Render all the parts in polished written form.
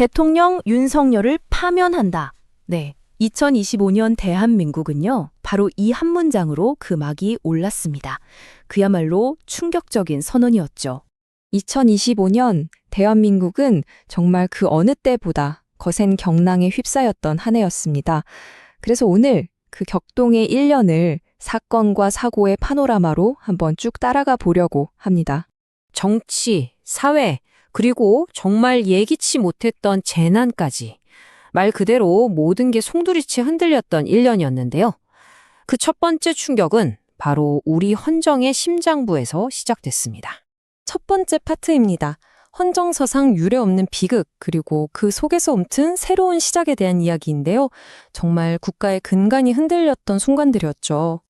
대통령 윤석열을 파면한다. 네. 2025년 대한민국은요, 바로 이 한 문장으로 그 막이 올랐습니다. 그야말로 충격적인 선언이었죠. 2025년 대한민국은 정말 그 어느 때보다 거센 경랑에 휩싸였던 한 해였습니다. 그래서 오늘 그 격동의 1년을 사건과 사고의 파노라마로 한번 쭉 따라가 보려고 합니다. 정치, 사회, 그리고 정말 예기치 못했던 재난까지. 말 그대로 모든 게 송두리째 흔들렸던 1년이었는데요. 그 첫 번째 충격은 바로 우리 헌정의 심장부에서 시작됐습니다. 첫 번째 파트입니다. 헌정서상 유례없는 비극, 그리고 그 속에서 움튼 새로운 시작에 대한 이야기인데요. 정말 국가의 근간이 흔들렸던 순간들이었죠.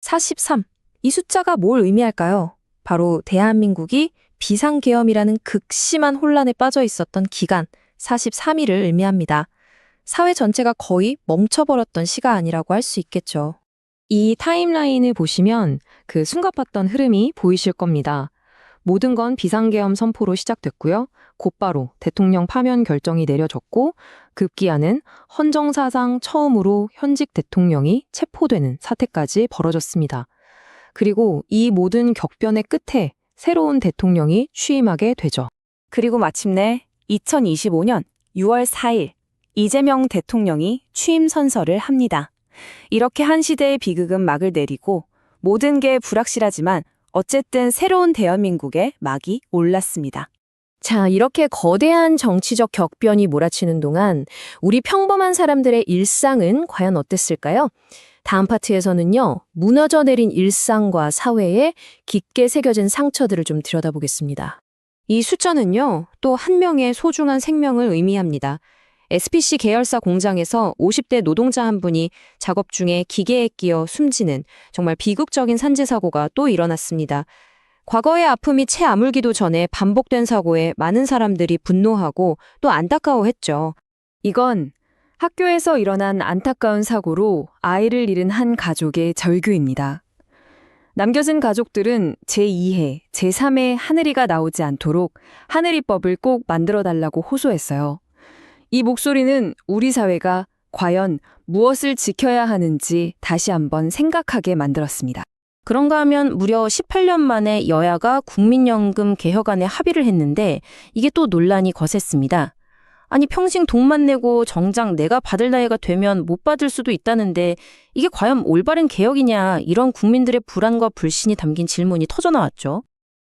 43. 이 숫자가 뭘 의미할까요? 바로 대한민국이 비상계엄이라는 극심한 혼란에 빠져 있었던 기간 43일을 의미합니다. 사회 전체가 거의 멈춰버렸던 시간이라고 할 수 있겠죠. 이 타임라인을 보시면 그 숨가팠던 흐름이 보이실 겁니다. 모든 건 비상계엄 선포로 시작됐고요. 곧바로 대통령 파면 결정이 내려졌고 급기야는 헌정사상 처음으로 현직 대통령이 체포되는 사태까지 벌어졌습니다. 그리고 이 모든 격변의 끝에 새로운 대통령이 취임하게 되죠. 그리고 마침내 2025년 6월 4일 이재명 대통령이 취임 선서를 합니다. 이렇게 한 시대의 비극은 막을 내리고 모든 게 불확실하지만 어쨌든 새로운 대한민국의 막이 올랐습니다. 자, 이렇게 거대한 정치적 격변이 몰아치는 동안 우리 평범한 사람들의 일상은 과연 어땠을까요? 다음 파트에서는요, 무너져 내린 일상과 사회에 깊게 새겨진 상처들을 좀 들여다보겠습니다. 이 숫자는요, 또 한 명의 소중한 생명을 의미합니다. SPC 계열사 공장에서 50대 노동자 한 분이 작업 중에 기계에 끼어 숨지는 정말 비극적인 산재 사고가 또 일어났습니다. 과거의 아픔이 채 아물기도 전에 반복된 사고에 많은 사람들이 분노하고 또 안타까워했죠. 이건 학교에서 일어난 안타까운 사고로 아이를 잃은 한 가족의 절규입니다. 남겨진 가족들은 제2회, 제3회 하늘이가 나오지 않도록 하늘이법을 꼭 만들어달라고 호소했어요. 이 목소리는 우리 사회가 과연 무엇을 지켜야 하는지 다시 한번 생각하게 만들었습니다. 그런가 하면 무려 18년 만에 여야가 국민연금 개혁안에 합의를 했는데 이게 또 논란이 거셌습니다. 아니 평생 돈만 내고 정작 내가 받을 나이가 되면 못 받을 수도 있다는데 이게 과연 올바른 개혁이냐 이런 국민들의 불안과 불신이 담긴 질문이 터져나왔죠.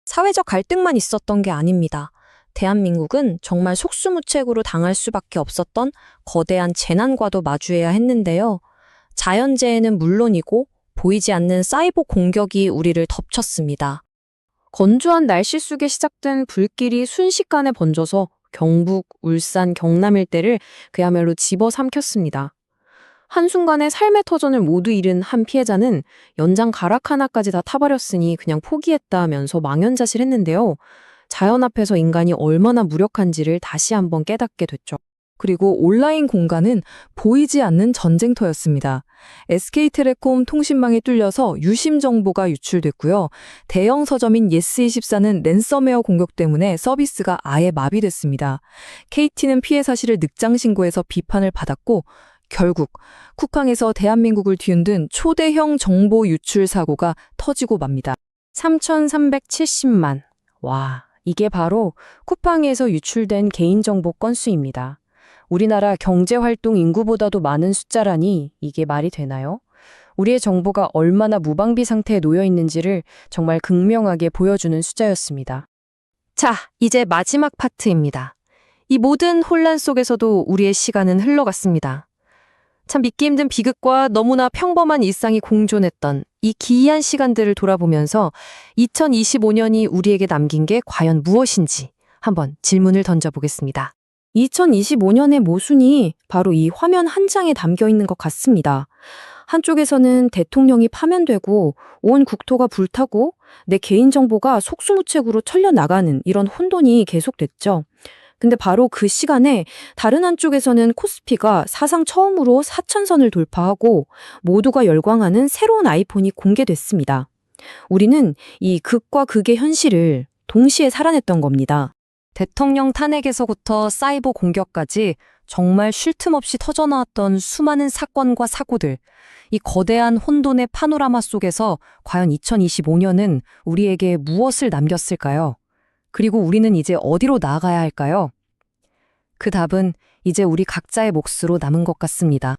사회적 갈등만 있었던 게 아닙니다. 대한민국은 정말 속수무책으로 당할 수밖에 없었던 거대한 재난과도 마주해야 했는데요. 자연재해는 물론이고 보이지 않는 사이버 공격이 우리를 덮쳤습니다. 건조한 날씨 속에 시작된 불길이 순식간에 번져서 경북, 울산, 경남 일대를 그야말로 집어삼켰습니다. 한순간에 삶의 터전을 모두 잃은 한 피해자는 연장 가락 하나까지 다 타버렸으니 그냥 포기했다면서 망연자실했는데요. 자연 앞에서 인간이 얼마나 무력한지를 다시 한번 깨닫게 됐죠. 그리고 온라인 공간은 보이지 않는 전쟁터였습니다. SK텔레콤 통신망이 뚫려서 유심 정보가 유출됐고요. 대형 서점인 예스24는 랜섬웨어 공격 때문에 서비스가 아예 마비됐습니다. KT는 피해 사실을 늑장 신고해서 비판을 받았고 결국 쿠팡에서 대한민국을 뒤흔든 초대형 정보 유출 사고가 터지고 맙니다. 3,370만. 와, 이게 바로 쿠팡에서 유출된 개인정보 건수입니다. 우리나라 경제활동 인구보다도 많은 숫자라니 이게 말이 되나요? 우리의 정보가 얼마나 무방비 상태에 놓여 있는지를 정말 극명하게 보여주는 숫자였습니다. 자, 이제 마지막 파트입니다. 이 모든 혼란 속에서도 우리의 시간은 흘러갔습니다. 참 믿기 힘든 비극과 너무나 평범한 일상이 공존했던 이 기이한 시간들을 돌아보면서 2025년이 우리에게 남긴 게 과연 무엇인지 한번 질문을 던져보겠습니다. 2025년의 모순이 바로 이 화면 한 장에 담겨 있는 것 같습니다. 한쪽에서는 대통령이 파면되고 온 국토가 불타고 내 개인정보가 속수무책으로 철려나가는 이런 혼돈이 계속됐죠. 근데 바로 그 시간에 다른 한쪽에서는 코스피가 사상 처음으로 4천선을 돌파하고 모두가 열광하는 새로운 아이폰이 공개됐습니다. 우리는 이 극과 극의 현실을 동시에 살아냈던 겁니다. 대통령 탄핵에서부터 사이버 공격까지 정말 쉴 틈 없이 터져나왔던 수많은 사건과 사고들, 이 거대한 혼돈의 파노라마 속에서 과연 2025년은 우리에게 무엇을 남겼을까요? 그리고 우리는 이제 어디로 나아가야 할까요? 그 답은 이제 우리 각자의 몫으로 남은 것 같습니다.